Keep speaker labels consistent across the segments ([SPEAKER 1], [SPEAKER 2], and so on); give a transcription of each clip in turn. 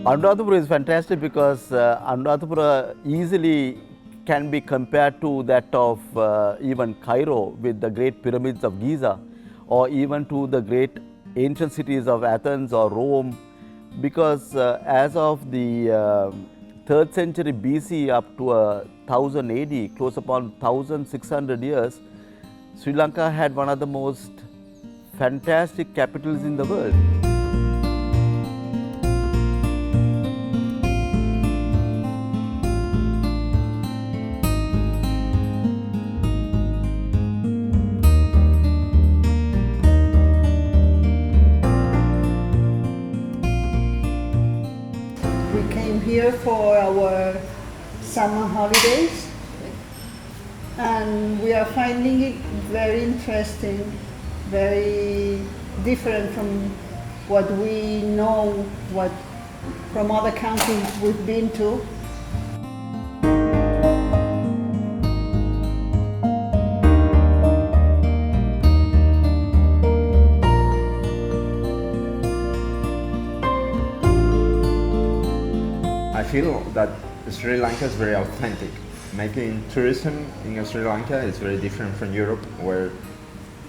[SPEAKER 1] Anuradhapura is fantastic because Anuradhapura easily can be compared to that of even Cairo with the great pyramids of Giza, or even to the great ancient cities of Athens or Rome, because as of the 3rd century BC up to 1000 AD, close upon 1600 years, Sri Lanka had one of the most fantastic capitals in the world.
[SPEAKER 2] We came here for our summer holidays and we are finding it very interesting, very different from what we know, from other countries we've been to.
[SPEAKER 3] I feel that Sri Lanka is very authentic. Making tourism in Sri Lanka is very different from Europe, where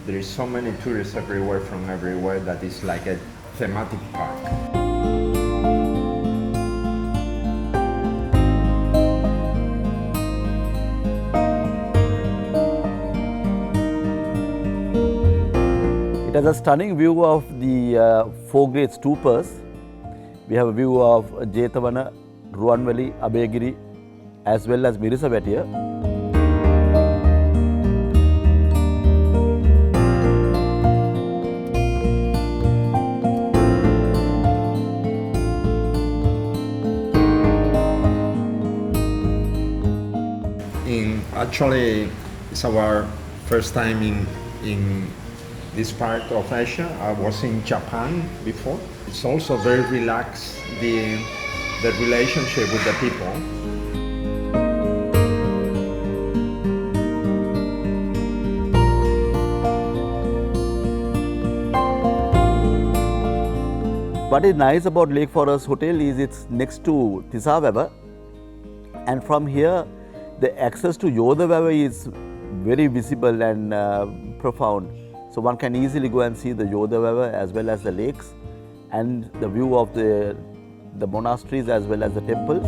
[SPEAKER 3] there is so many tourists everywhere from everywhere that it's like a thematic park.
[SPEAKER 1] It has a stunning view of the 4 great stupas. We have a view of Jetavana, Ruwanveli, Abhayagiri, as well as Mirisavatiya.
[SPEAKER 3] Actually, it's our first time in this part of Asia. I was in Japan before. It's also very relaxed, the relationship with the people.
[SPEAKER 1] What is nice about Lake Forest Hotel is it's next to Tisaveva, and from here the access to Yodavava is very visible and profound. So one can easily go and see the Yodavava as well as the lakes and the view of the monasteries as well as the temples.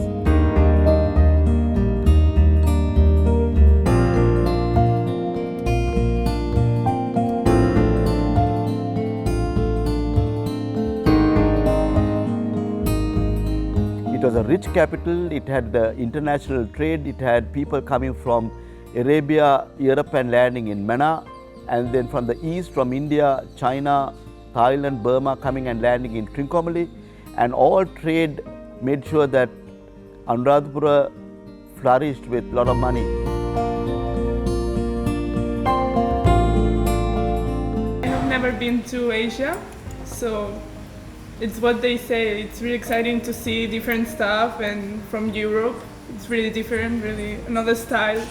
[SPEAKER 1] It was a rich capital, it had international trade, it had people coming from Arabia, Europe and landing in Manna, and then from the east, from India, China, Thailand, Burma coming and landing in Trincomalee, and all trade made sure that Anuradhapura flourished with a lot of money.
[SPEAKER 4] I have never been to Asia, so it's what they say. It's really exciting to see different stuff, and from Europe, it's really different, really another style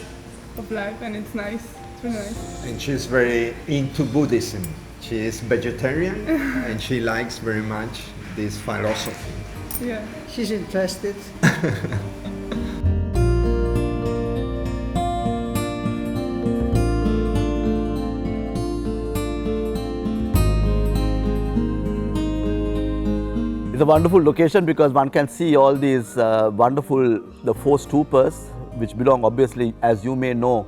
[SPEAKER 4] of life, and it's nice. It's really nice.
[SPEAKER 3] And she's very into Buddhism. She is vegetarian and she likes very much this philosophy.
[SPEAKER 4] Yeah.
[SPEAKER 2] She's interested.
[SPEAKER 1] It's a wonderful location because one can see all these the 4 stupas, which belong obviously, as you may know,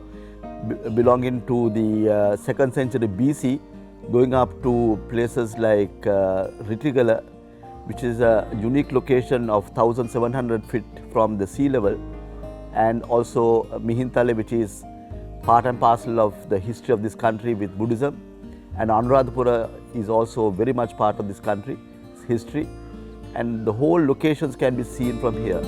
[SPEAKER 1] belonging to the 2nd century BC, going up to places like Ritigala, which is a unique location of 1700 feet from the sea level, and also Mihintale, which is part and parcel of the history of this country with Buddhism, and Anuradhapura is also very much part of this country's history, and the whole locations can be seen from here.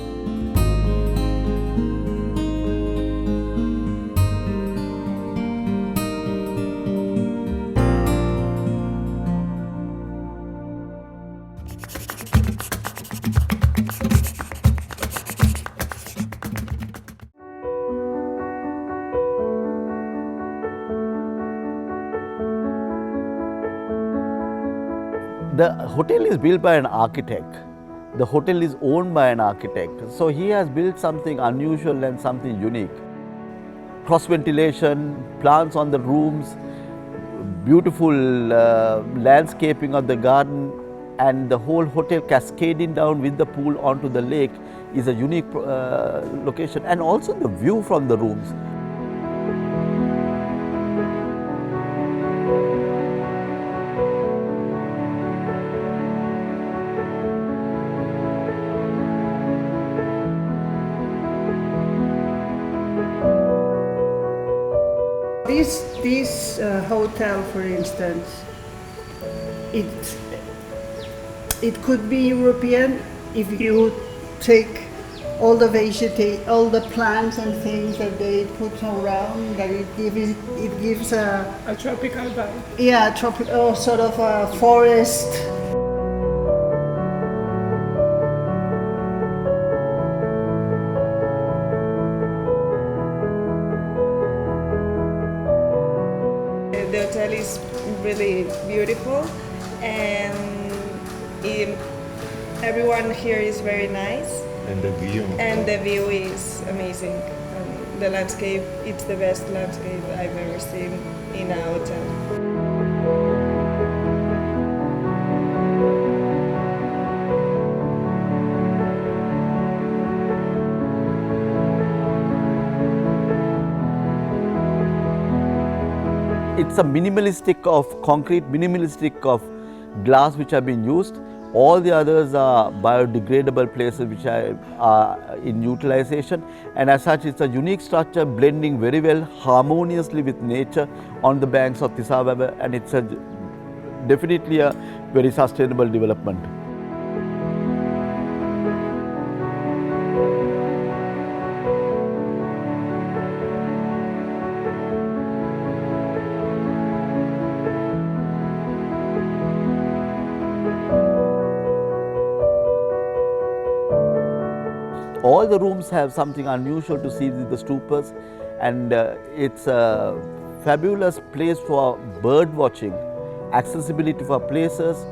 [SPEAKER 1] The hotel is built by an architect. The hotel is owned by an architect, so he has built something unusual and something unique. Cross ventilation, plants on the rooms, beautiful landscaping of the garden, and the whole hotel cascading down with the pool onto the lake is a unique location, and also the view from the rooms.
[SPEAKER 2] This hotel, for instance, it could be European if you take all the all the plants and things that they put around. That it gives a
[SPEAKER 4] tropical vibe.
[SPEAKER 2] Yeah, tropical, sort of a forest.
[SPEAKER 5] The hotel is really beautiful, and everyone here is very nice.
[SPEAKER 3] And the view.
[SPEAKER 5] And the view is amazing. The landscape, it's the best landscape I've ever seen in a hotel.
[SPEAKER 1] It's a minimalistic of concrete, minimalistic of glass which have been used. All the others are biodegradable places which are in utilization, and as such it's a unique structure blending very well harmoniously with nature on the banks of Tisavava, and it's definitely a very sustainable development. All the rooms have something unusual to see with the stupas, and it's a fabulous place for bird watching, accessibility for places.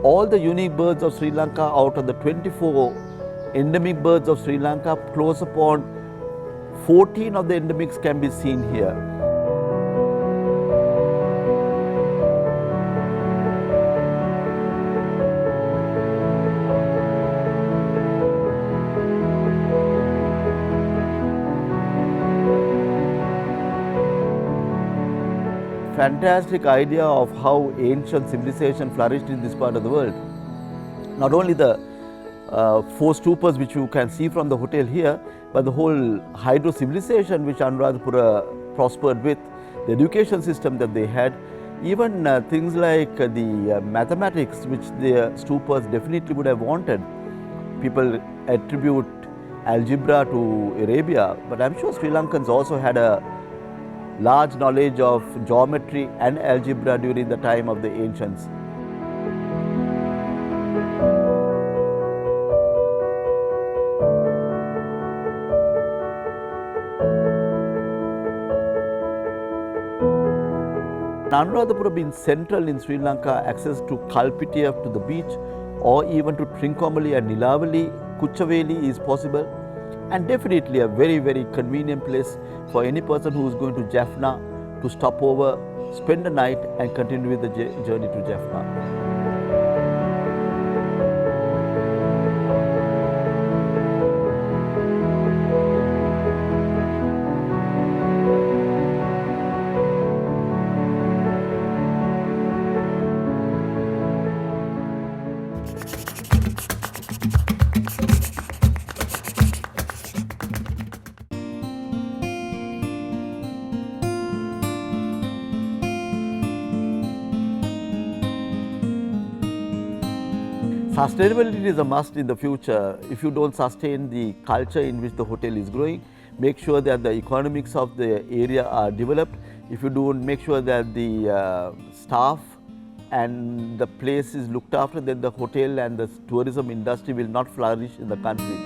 [SPEAKER 1] All the unique birds of Sri Lanka, out of the 24 endemic birds of Sri Lanka, close upon 14 of the endemics can be seen here. Fantastic idea of how ancient civilization flourished in this part of the world. Not only the 4 stupas which you can see from the hotel here, but the whole hydro civilization which Anuradhapura prospered with, the education system that they had, even things like the mathematics which the stupas definitely would have wanted. People attribute algebra to Arabia, but I'm sure Sri Lankans also had a large knowledge of geometry and algebra during the time of the ancients. Anuradhapura being central in Sri Lanka, access to Kalpitiya, to the beach, or even to Trincomalee and Nilavali, Kuchaveli is possible, and definitely a very, very convenient place for any person who is going to Jaffna to stop over, spend the night and continue with the journey to Jaffna. Sustainability is a must in the future. If you don't sustain the culture in which the hotel is growing, make sure that the economics of the area are developed. If you don't make sure that the staff and the place is looked after, then the hotel and the tourism industry will not flourish in the country.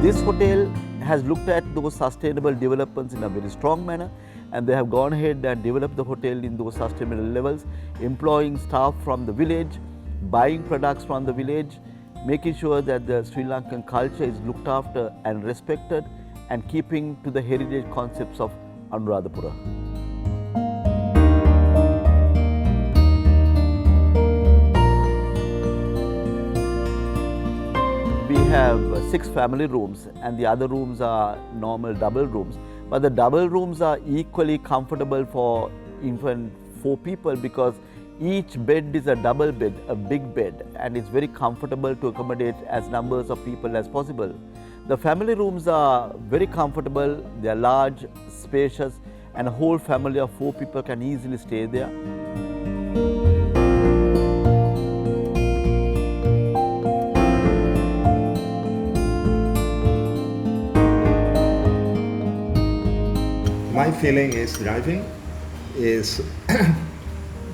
[SPEAKER 1] this hotel has looked at those sustainable developments in a very strong manner, and they have gone ahead and developed the hotel in those sustainable levels, employing staff from the village, buying products from the village, making sure that the Sri Lankan culture is looked after and respected, and keeping to the heritage concepts of Anuradhapura. We have 6 family rooms, and the other rooms are normal double rooms. But the double rooms are equally comfortable for even 4 people, because each bed is a double bed, a big bed, and it's very comfortable to accommodate as numbers of people as possible. The family rooms are very comfortable, they are large, spacious, and a whole family of 4 people can easily stay there.
[SPEAKER 3] My feeling is driving is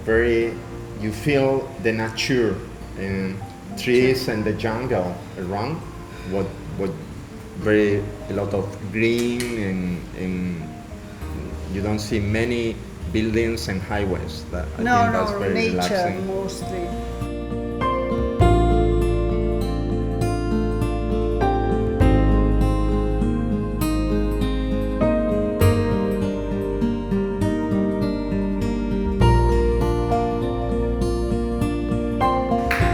[SPEAKER 3] very, you feel the nature and trees and the jungle around, what very a lot of green, and you don't see many buildings and highways. That I think that's very
[SPEAKER 2] nature
[SPEAKER 3] relaxing.
[SPEAKER 2] mostly.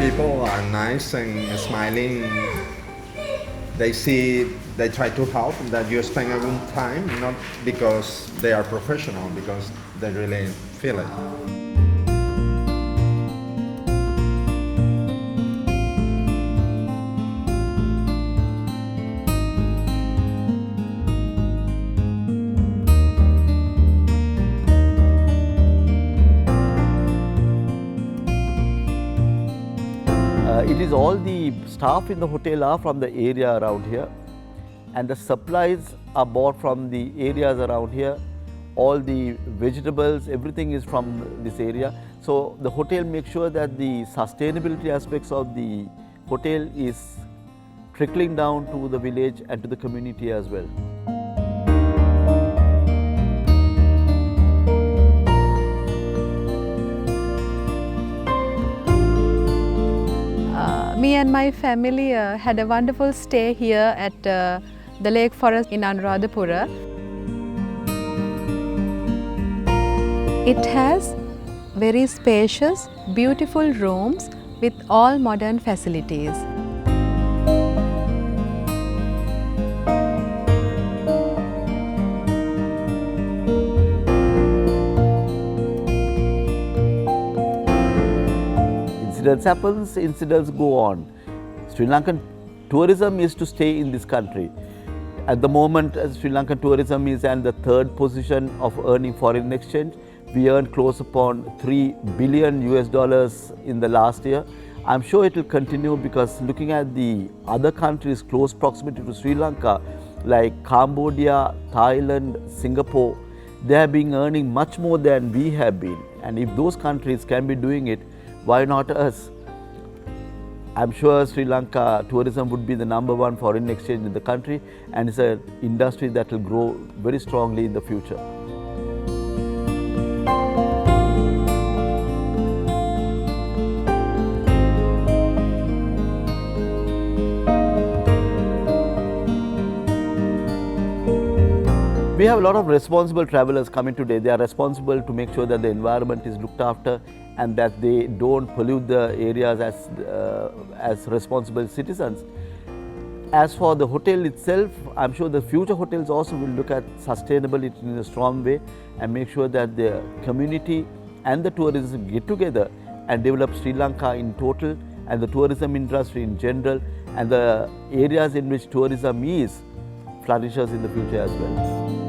[SPEAKER 3] People are nice and smiling. They try to help, that you spend a good time, not because they are professional, because they really feel it.
[SPEAKER 1] It is all the staff in the hotel are from the area around here, and the supplies are bought from the areas around here. All the vegetables, everything is from this area. So the hotel makes sure that the sustainability aspects of the hotel is trickling down to the village and to the community as well.
[SPEAKER 6] Me and my family had a wonderful stay here at the Lake Forest in Anuradhapura. It has very spacious, beautiful rooms with all modern facilities.
[SPEAKER 1] Incidents happens, incidents go on. Sri Lankan tourism is to stay in this country. At the moment, Sri Lankan tourism is at the 3rd position of earning foreign exchange. We earned close upon $3 billion in the last year. I'm sure it will continue, because looking at the other countries close proximity to Sri Lanka, like Cambodia, Thailand, Singapore, they have been earning much more than we have been. And if those countries can be doing it, why not us? I'm sure Sri Lanka tourism would be the #1 foreign exchange in the country, and it's an industry that will grow very strongly in the future. We have a lot of responsible travelers coming today. They are responsible to make sure that the environment is looked after and that they don't pollute the areas as responsible citizens. As for the hotel itself, I'm sure the future hotels also will look at sustainability in a strong way and make sure that the community and the tourism get together and develop Sri Lanka in total, and the tourism industry in general, and the areas in which tourism is flourishes in the future as well.